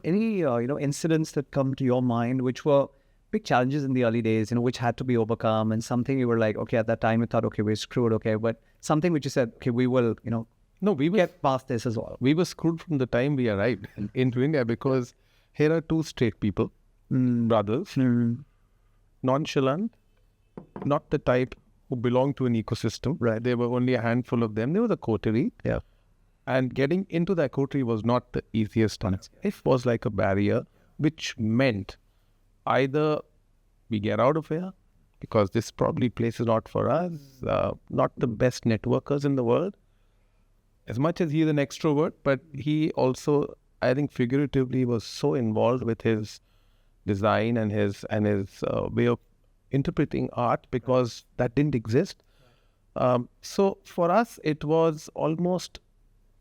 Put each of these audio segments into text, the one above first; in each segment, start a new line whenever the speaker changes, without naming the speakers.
any incidents that come to your mind which were big challenges in the early days, which had to be overcome, and something you were like, okay, at that time you thought, okay, we're screwed, okay, but something which you said, okay, we will,
No, we were
get past this as well.
we were screwed from the time we arrived into India, because here are two straight people, brothers, nonchalant, not the type who belong to an ecosystem.
Right.
There were only a handful of them. There was a coterie.
Yeah.
And getting into that coterie was not the easiest task. It was like a barrier, which meant either we get out of here, because this probably place is not for us, not the best networkers in the world. As much as he's an extrovert, but he also, I think figuratively, was so involved with his design and his way of interpreting art, because that didn't exist. So for us, it was almost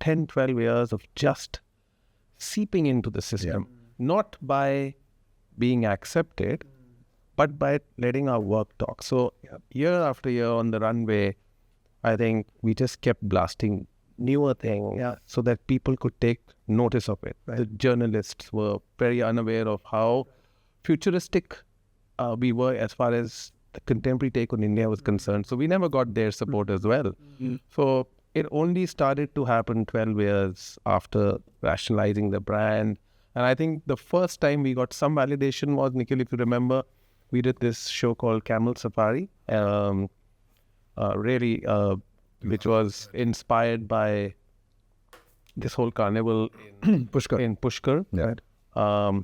10, 12 years of just seeping into the system, not by being accepted, but by letting our work talk. So year after year on the runway, I think we just kept blasting newer things so that people could take notice of it.
Right.
The journalists were very unaware of how futuristic we were as far as the contemporary take on India was concerned. So we never got their support as well. So it only started to happen 12 years after rationalizing the brand. And I think the first time we got some validation was, Nikhil, if you remember, we did this show called Camel Safari, which was inspired by this whole carnival in Pushkar.
Right.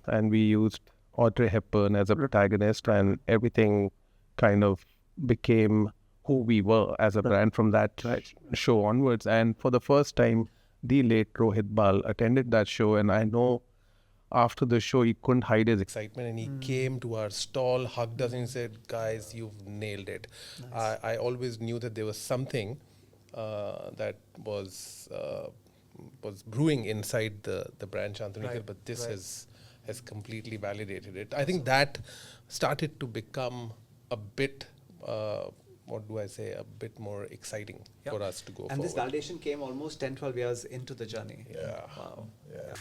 And we used Audrey Hepburn as a protagonist, and everything kind of became who we were as a brand from that show onwards. And for the first time, the late Rohit Bal attended that show, and I know after the show he couldn't hide his excitement, and he came to our stall, hugged us, and he said, "Guys, you've nailed it."
Nice.
I always knew that there was something that was brewing inside the brand Shantanu Nikhil, but this has completely validated it. I think that started to become a bit, a bit more exciting for us to go
And
forward.
this validation came almost 10, 12 years into the journey.
Yeah.
Wow.
Yeah.